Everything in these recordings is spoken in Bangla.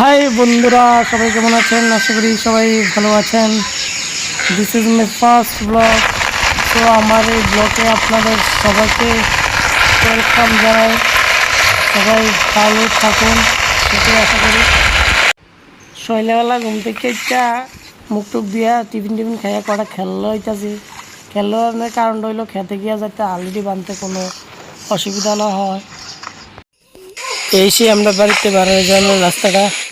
হাই বন্ধুরা, সবাই কেমন আছেন? আশা করি সবাই ভালো আছেন। This is my first blog. তো আমার এই ব্লগে আপনাদের সবাইকে ওয়েলকাম জানাই। সবাই ভালো থাকুন সেটাই আশা করি। সন্ধ্যাবেলা ঘুম থেকে একটা মুখ টুক দিয়া টিফিন খাইয়া কটা খেললো হইতাছি। খেলার কারণটা হইলো খেতে গিয়া যাতে আলরেডি বানতে কোনো অসুবিধা না হয়। এসে আমরা বাড়িতে বার হয়ে যাওয়ার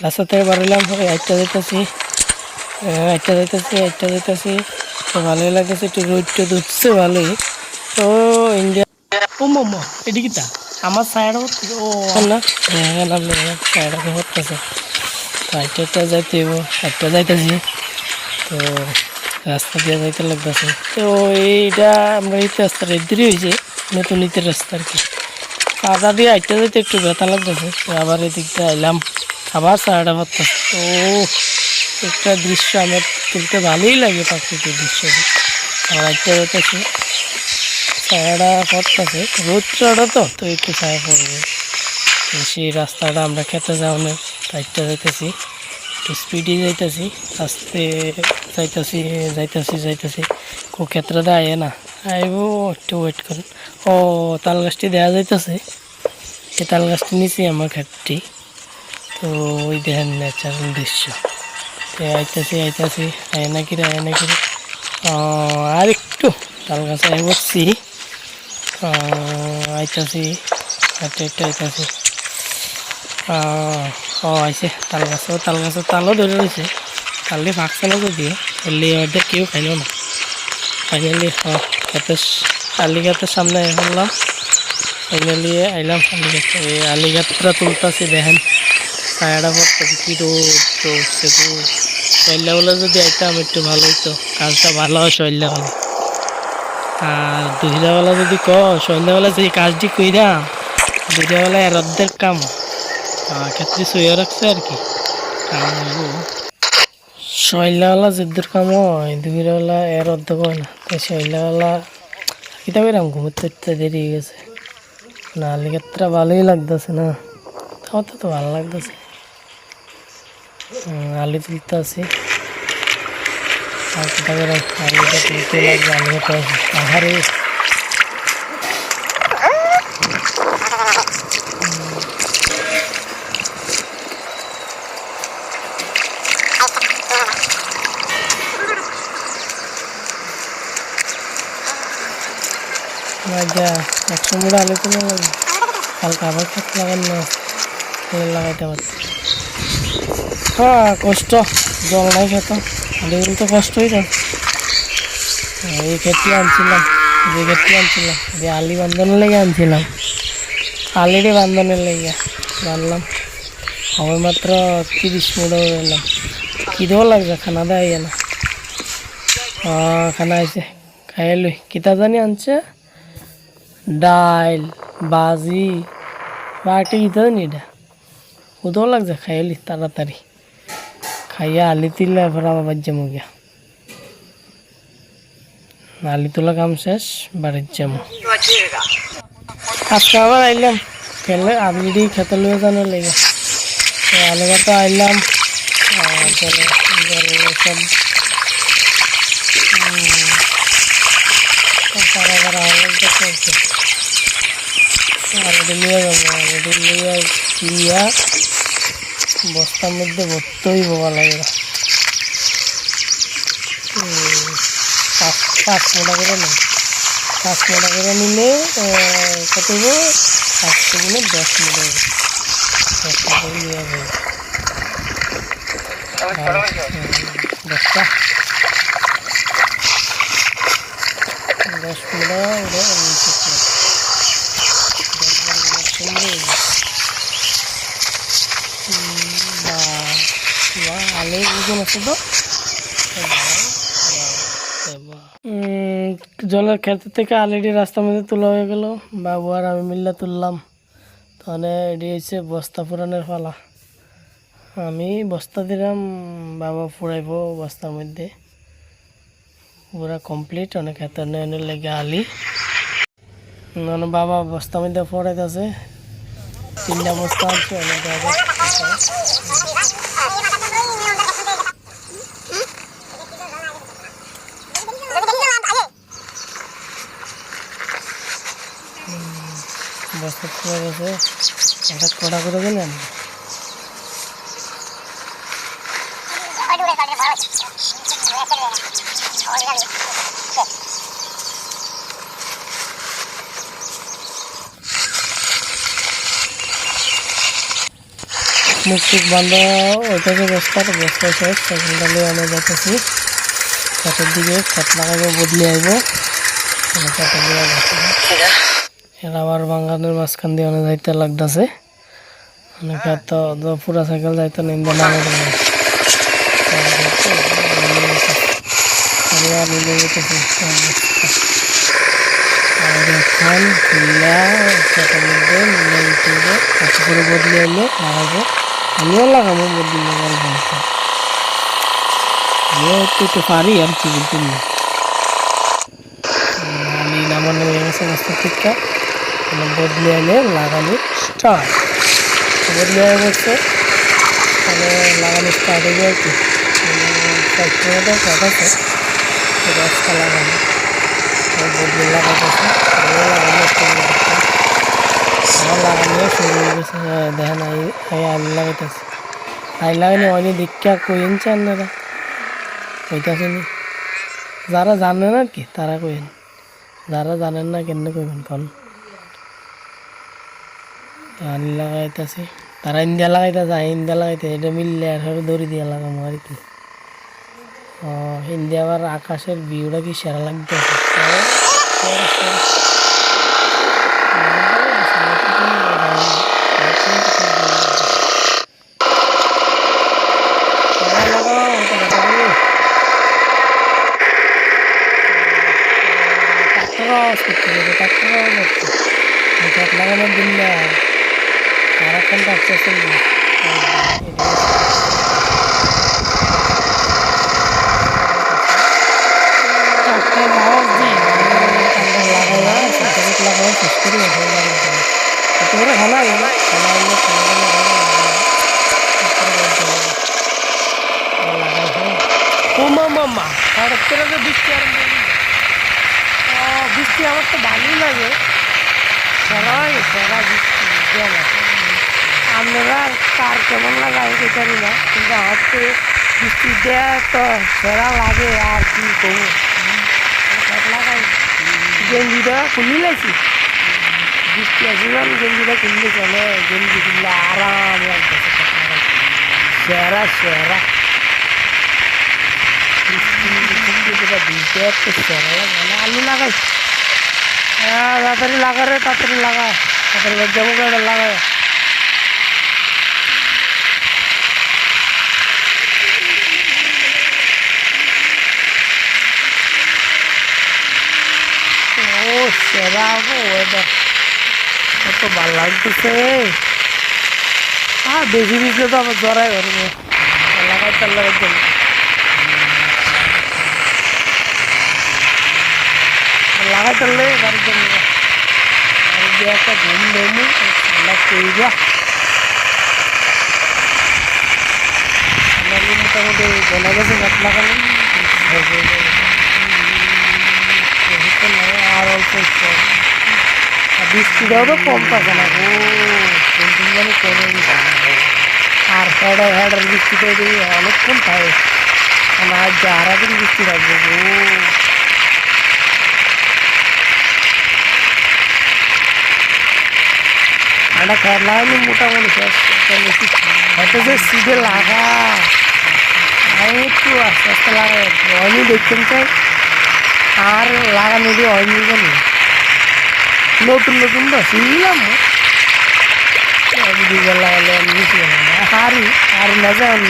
রাস্তা থেকে বার হইলাম। একটা যাইতেছি তো ভালোই লাগতেছে, একটু রোদটা ধরছে ভালোই। তো ইন্ডিয়া ও মোমো এটি কিতা আমার সাইড হচ্ছে ও না সাইড হতেছে। তো একটা যাইতে একটা যাইতেছি, তো রাস্তা দিয়ে যাইতে লাগতেছে। তো এইটা আমরা ইতে রাস্তাটা দেরি হয়েছে, নতুন ইতের রাস্তা আর কি। কাদা দিয়ে আইটা যাইতে একটু ব্যথা লাগতেছে। তো আবার এদিকটা আইলাম, আবার সারাটা পড়তেছে। তো একটা দৃশ্য আমার তুলতে ভালোই লাগে, প্রাকৃতিক দৃশ্য। আবার আইটা যাইতেছি, ছায়াটা পড়তেছে, রোদটা তো একটু ছায়া পড়বে। তো সেই রাস্তাটা আমরা খেতে যাওয়ানোর আইটা যাইতেছি, একটু স্পিডে যাইতেছি, আস্তে যাইতেছি। ক্ষেত্রটা আয় না আইব, একটু ওয়েট করুন। ও তাল গাছটি দেখা যাইতেছে, এই তাল গাছটি নিচে আমার ঘাটটি। তো ওই দেখেন ন্যাচারাল দৃশ্য। আইতাছি আয় নাকি রে আর একটু তাল গাছে আই বসছি, আইতাছি আইতাছি। আইসে তাল গাছও তালও ধরে রয়েছে। তালটি ফাঁকছে না যদিও, এলে ওদের কেউ খাইল না। ফাইনালি আলিঘাটের সামনে ফেললাম, ফাইনালি আইলাম আলিঘাট। এই আলিঘাটটা তুলতেছি, দেখেন ছায়াটা পড়তেছে, কি রোদ উঠছে। তো সন্ধ্যাবেলা যদি আইতাম একটু ভালো হইতো, কাজটা ভালো হয় সন্ধ্যাবেলা। আর দুপুরবেলা যদি সন্ধ্যাবেলা যে কাজটি কইরাম, দুপুরবেলা এর অর্ধেক কাম ক্ষেত্রে শুয়ে রাখছে আর কি কাম হইব। সন্ধ্যাবেলা যদ্দুর কাম হয়, দুপুরবেলা এর অর্ধেক হয় না। তাই সন্ধ্যাবেলা কিতা কইরাম, ঘুমোতে দেরি হয়ে গেছে। না আলিঘাটটা ভালোই লাগতেছে না, তাও তো ভালো লাগতেছে। আলি তুলতে আছি, আর কোথা করে আলিটা তুলতে লাগবে। আলিঘাটে আছে পাহাড়ে। যা 100 মুড়া আলু তুলে লাগবে, হালকা আবার খেত লাগানো লাগাইতে পারছি। কষ্ট, জল নাই খেত, আলু তো কষ্টই না। এই ক্ষেত্রে আনছিলাম, যে আলি বান্ধনের লেগে আনছিলাম, আলিরই বান্ধনের লেগে বানলাম। আমার মাত্র 30 মিনিট এলাম। খিদেও লাগছে, খানা দেয় না। খানা আইছে, খাইয়ে লই। কিতা জানি আনছে, ডাইল বাজি বা একটা কিতা জানি, এটা খুদেও লাগছে। খাইলি তাড়াতাড়ি খাইয়া আলি তুললে এবার আবার বাজ্যে মুগিয়া আলি তোলা কাম শেষ, বাড়ির যাবো। আজকে আবার আইলাম খেলে আলরেডি খেতে লুয়ে জানার লেগে। আলুঘাটে আইলাম, সব বস্তার মধ্যে ভর্তই বোবা লাগে। 5 মোটা করে নেই, 5 মোটা করে নিলে কত হইব, 5 গুণে 10 মোটা হবে। 10 মোটা নিয়ে যাবে 10টা, 10 মোটা আলু ওজন আছে তো। জলের ক্ষেত থেকে অলরেডি রাস্তার মধ্যে তোলা হয়ে গেল। বাবু আর আমি মিল্লা তুললাম। তাহলে এটি হচ্ছে বস্তা পুরানোর পালা। আমি বস্তা দিলাম, বাবা ফুরাইব বস্তার মধ্যে। পুরা কমপ্লিট, অনেক হাতে লেগে আলি বাবা বস্তার মধ্যে ফুরাইতেছে। তিনটা বস্তা আছে অনেক জায়গা বস্তা খুলে গেছে একটা কড়া করে দিলেন মুখ টুক বান্ধা ওইটাকে বস্তার বস্তা শেষ সেখানটা নিয়ে আমরা যাচ্ছি খেতের দিকে খেত লাগাবো বদলে আইব খেতে দিয়ে এরা আবার বাঙ্গানের মাঝখান দিয়ে অনেক যাইতে লাগতেছে অনেক তো পুরা সাইকেল যাইতে নিন্দে নামে এখন খুললা খেতের মধ্যে মিলে উঠে কাছে করে বদলে এলে লাগাবো আমিও লাগাবো বদলে লাগার বলতে আমিও একটু পারি আর কি বলতে আমি নামানো হয়ে গেছে রাস্তা থেকে বদলে এলে লাগানো স্টার্ট বদলে হয়ে গেছে তাহলে লাগানো স্টার্ট হয়ে যায় কি কাটাচ্ছে গাছটা লাগানো বদলে লাগাতেছে লাগানো লাগানো শুরু হয়ে গেছে দেখেন আমি লাগাইতেছি আই লাগানি অনেক দীক্ষা কইন আপনারা কইতেছেন যারা জানেন আর কি তারা কইন যারা জানেন না কেন কইবেন কারণ আনি লাগাইতেছি তারা ইন্ডিয়া লাগাইতেছে ইন্ডিয়া লাগাইতে এটা মিললে আর দড়ি দিয়ে লাগাবো আর কি ইন্ডিয়া আবার আকাশের ভিউটা কি সেরা লাগতেছে লাগানোর দিন সারাক্ষণ আসতেছে লাগাও শেষ করি করে খানা মামা হঠাৎ করে তো বৃষ্টি আরম্ভ বৃষ্টি আমার তো ভালোই লাগে সেরা বৃষ্টি আপনারা কার কেমন লাগে আমি তো জানি না কিন্তু আমার তো বৃষ্টি দেয়া তো সেরা লাগে আর কি করবো লাগাই গেঞ্জিটা খুলি লাগছি বৃষ্টি আসিলাম গেঞ্জিটা কিনলে চলে গেঞ্জি কিনলে আরাম লাগতেছে সেরা সেরা আলু লাগাই তাড়াতাড়ি লাগা রে তাড়াতাড়ি লাগা তাড়াতাড়ি যাবো লাগায় ও সেরা ওয়েদার কত ভালো লাগতেছে বেশি দিলে তো আমার জ্বরাই ধরবো লাগাই তার লাগার জন্য লাগাই তারলে বাড়ির জন্য বাড়ি দিয়ে একটা ঘুম দেবো ঠান্ডা করে যা মোটামুটি বলা গেছে গাছ লাগানো আর অল্প আর বৃষ্টিটাও তো কম থাকে না তিন জানি কমে গেছে আর হেডার বৃষ্টিটা অনেকক্ষণ থাকে আর যারা দিন বৃষ্টি থাকবে একটা খেয়াল লাগানি মোটামুটি শেষ হয়তো যে সিধে লাগা আমি একটু আস্তে আস্তে লাগাই হয়নি দেখছেন চাই আর লাগানো দিয়ে হয়নি জানি নতুন নতুন তো শিখলাম লাগালে আমি বেশি হারি আর না যান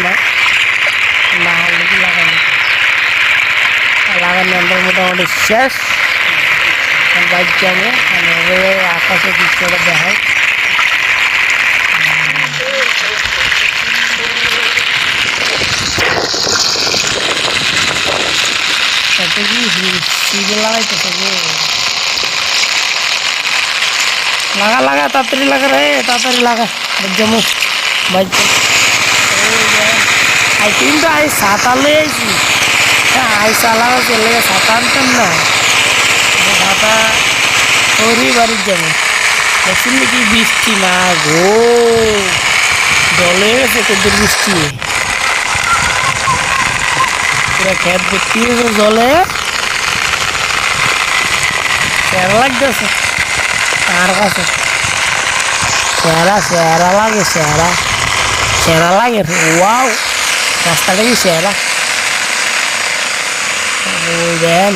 না হলে কি লাগানো লাগানো আমরা মোটামুটি শেষ বাইক যাবো আকাশে দৃশ্যটা দেখায় সিজে লাগাইতেছে লাগা লাগা তাড়াতাড়ি লাগা রে তাড়াতাড়ি লাগা জমু ভাই আই কিন্তু আই ছাতা লই আইছি আই চালাও চলে ছাতা আনতাম না ছাতা ওরই বাড়ির যাবো দেখছেন নাকি বৃষ্টি না গো জলে গেছে তোদের বৃষ্টি পুরা খেত ভর্তি হয়েছে জলে চেহারা লাগতেছে তার কাছে চেহারা লাগে চেহারা লাগে ওয়াও রাস্তাটা কি চেহারা ওই দেন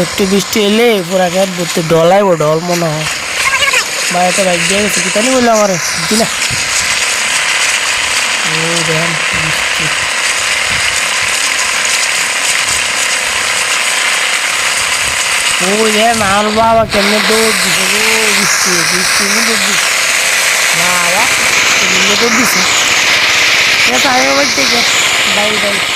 একটু বৃষ্টি এলে পুরা খেত ভর্তি ডলাইব ডল মনে হয় বাড়িতে বাইক দিয়ে গেছে কিতানি বললো আমার বুঝছি না ওই দেন বৃষ্টি ওই দেন আর বাবা কেমনে দৌড় দিছে গো বৃষ্টি দৌড় দিছে বাবা কেমনে দৌড় দিছে ঠিক আছে আয় বাড়ি থেকে বাই বাই